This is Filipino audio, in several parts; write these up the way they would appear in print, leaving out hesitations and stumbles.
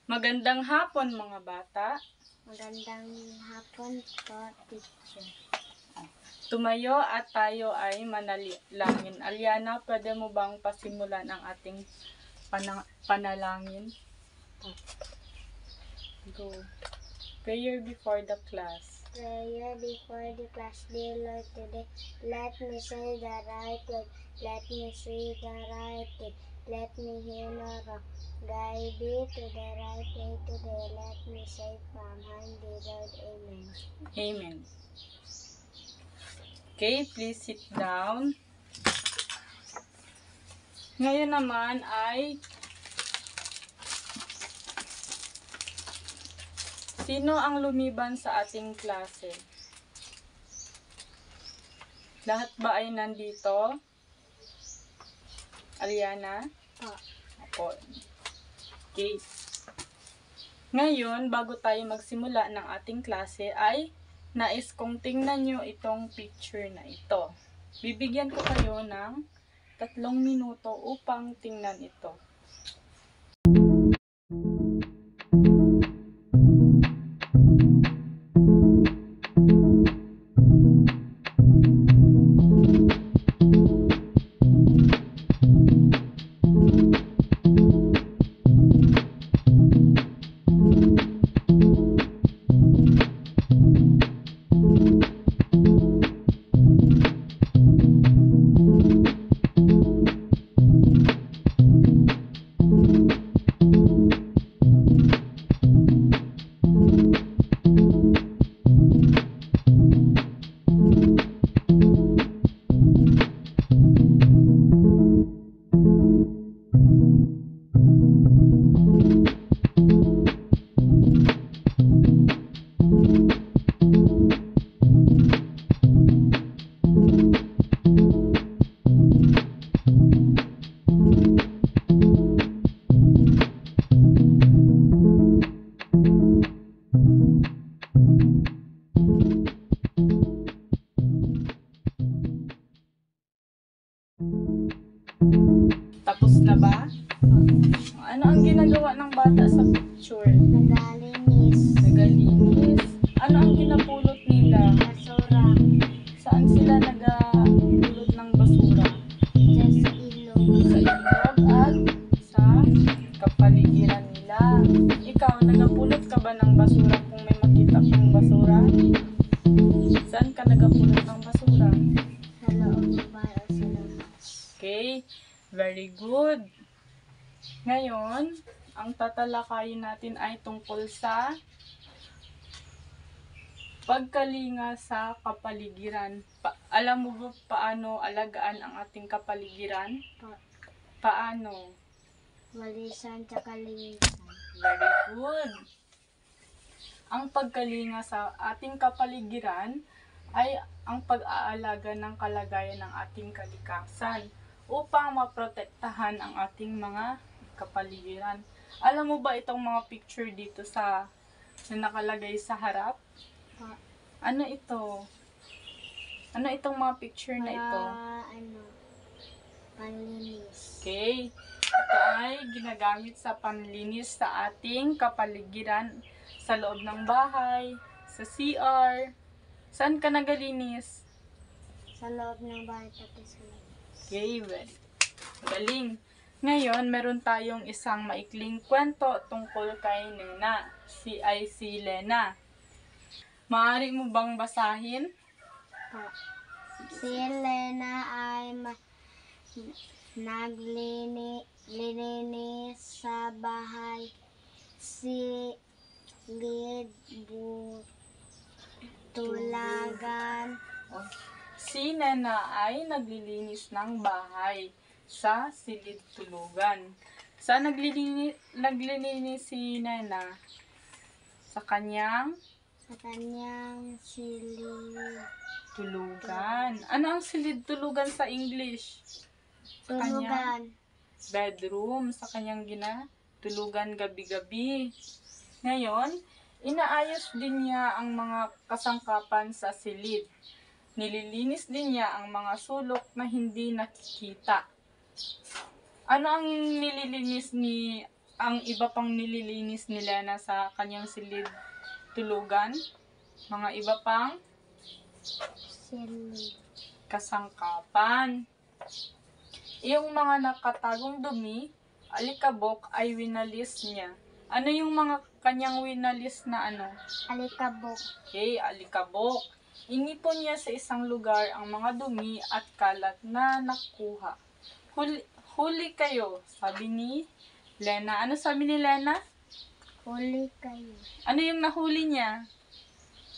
Magandang hapon mga bata. Magandang hapon po, teacher. Tumayo at tayo ay manalangin. Aliana, pwede mo bang pasimulan ang ating panalangin? Go. Prayer before the class. Prayer before the class, dear Lord, today let me say the right word, let me see the right thing, let me hear no wrong. Guide me to the right way today, let me say from harm the Lord. Amen. Amen. Okay, please sit down. Ngayon naman ay sino ang lumiban sa ating klase? Lahat ba ay nandito? Ariana? Ako. Okay. Ngayon, bago tayo magsimula ng ating klase ay nais kong tingnan nyo itong picture na ito. Bibigyan ko kayo ng 3 minuto upang tingnan ito. Tapos na ba? Ano ang ginagawa ng bata sa picture? Nagalinis. Nagalinis. Ano ang ginapulot nila? Basura. Saan sila nagapulot ng basura? Diyan sa ilog. Sa ilog at sa kapaligiran nila. Ikaw, nagapulot ka ba ng basura kung may makita kang basura? Saan ka nagapulot ng basura? Sa loob ng bahay o sa labas. Okay, very good. Ngayon, ang tatalakayin natin ay tungkol sa pagkalinga sa kapaligiran. Alam mo ba paano alagaan ang ating kapaligiran? Paano? Walisan tsaka linisan. Very good. Ang pagkalinga sa ating kapaligiran ay ang pag-aalaga ng kalagayan ng ating kalikasan upang maprotektahan ang ating mga kapaligiran. Alam mo ba itong mga picture dito na nakalagay sa harap? Ano ito? Ano itong mga picture na ito? Panlinis. Okay. Ito ay ginagamit sa panlinis sa ating kapaligiran, sa loob ng bahay, sa CR. Saan ka nagalinis? Sa loob ng bahay pati sa labas. Okay, well, galing. Ngayon, meron tayong isang maikling kwento tungkol kay Nena. Si Lena. Maaari mo bang basahin? Si Lena ay naglilinis sa bahay. Si tulagan. Si Nena ay naglilinis ng bahay sa silid tulugan. Saan naglilinis si Nena? Sa kanyang silid tulugan. Ano ang silid tulugan sa English? Sa kanyang bedroom, sa kanyang tulugan gabi-gabi. Ngayon, inaayos din niya ang mga kasangkapan sa silid. Nililinis din niya ang mga sulok na hindi nakikita. Ano ang nililinis ni ang iba pang nililinis ni Lena sa kanyang silid tulugan? Mga iba pang silid, kasangkapan. Yung mga nakatagong dumi, alikabok ay winalis niya. Ano yung mga kanyang winalis na ano? alikabok, Okay, alikabok. Inipon niya sa isang lugar ang mga dumi at kalat na nakuha. Huli kayo, sabi ni Lena. Ano sabi ni Lena? huli kayo, Ano yung nahuli niya?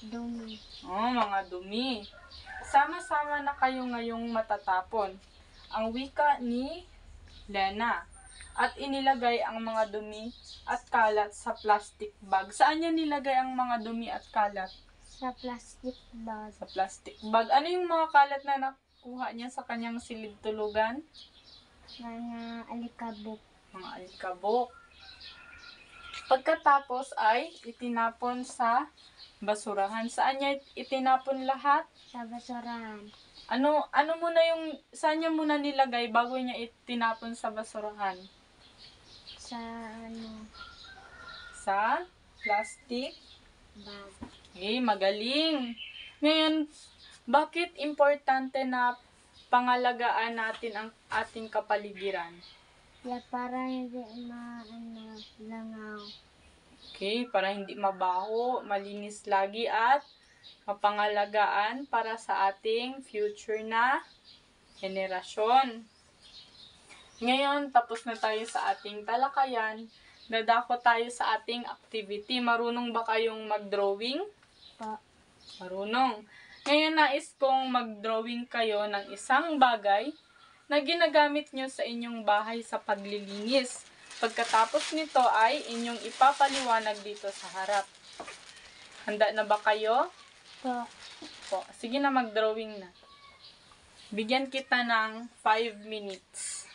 dumi, Oh, mga dumi. Sama-sama na kayo ngayong matatapon. Ang wika ni Lena. At inilagay ang mga dumi at kalat sa plastic bag. Saan niya nilagay ang mga dumi at kalat? sa plastic bag, Sa plastic bag. Ano yung mga kalat na nakuha niya sa kanyang silid tulugan? mga alikabok, Mga alikabok. Pagkatapos ay itinapon sa basurahan. Saan niya itinapon lahat? sa basurahan, Ano muna yung, saan niya muna nilagay bago niya itinapon sa basurahan? sa Sa plastic. bag, Okay, magaling. Ngayon, bakit importante na pangalagaan natin ang ating kapaligiran? para hindi langaw, Okay, para hindi mabaho, malinis lagi at mapangalagaan para sa ating future na henerasyon. Ngayon, tapos na tayo sa ating talakayan. Dadako tayo sa ating activity. Marunong ba kayong mag-drawing? pa, Marunong. Ngayon, nais kong mag-drawing kayo ng isang bagay na ginagamit nyo sa inyong bahay sa paglilinis. Pagkatapos nito ay inyong ipapaliwanag dito sa harap. Handa na ba kayo? pa, Po, sige na, mag-drawing na. Bigyan kita ng 5 minutes.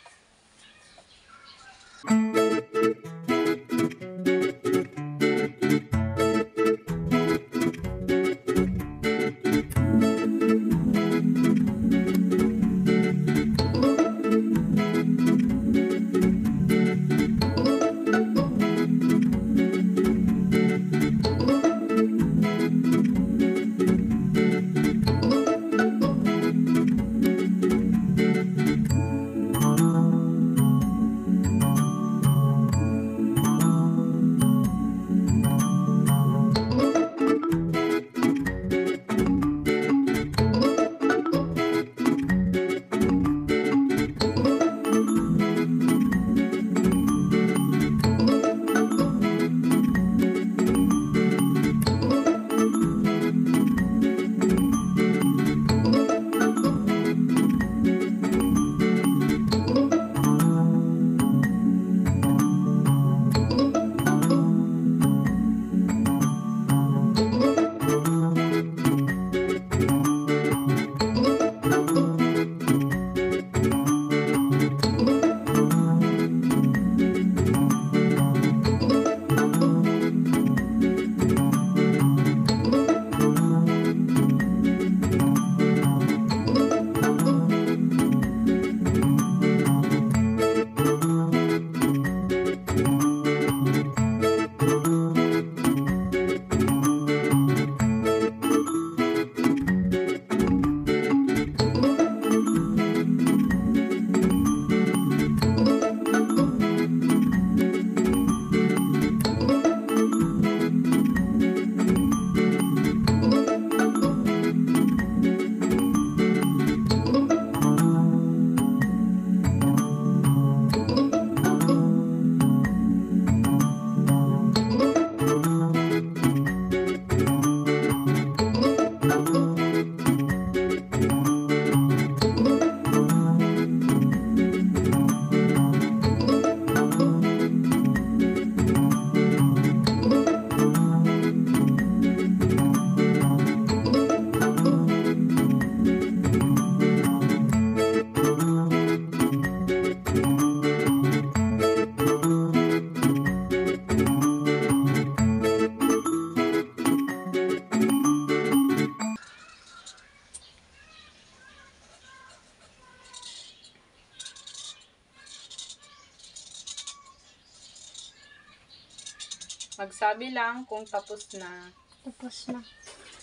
Magsabi lang kung tapos na. Tapos na.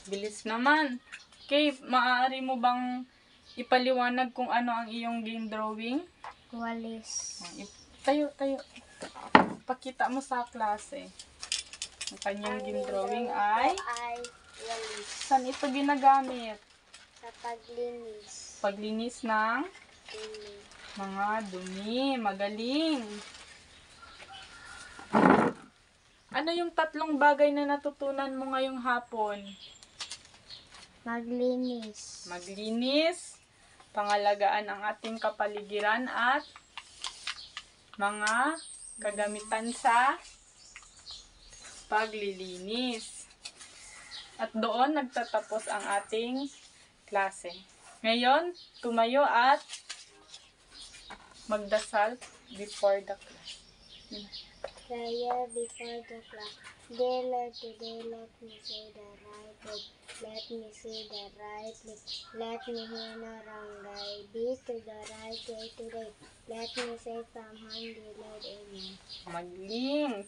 Bilis naman. Okay, maaari mo bang ipaliwanag kung ano ang iyong game drawing? Walis. Tayo. Pakita mo sa klase. Ang kanyang game drawing ay ay walis. saan ito ginagamit? Sa paglinis. Paglinis ng Dumi. mga dumi. Magaling. Ano yung 3 bagay na natutunan mo ngayong hapon? Maglinis. Maglinis, pangalagaan ang ating kapaligiran at mga kagamitan sa paglilinis. At doon nagtatapos ang ating klase. Ngayon, tumayo at magdasal before the class. Prayer before the class. Dear Lord, today let me say the right word. Let me see the right way. Let me hear no wrong. Guide me to the right way today. Let me say from hand, dear Lord, amen. Magaling.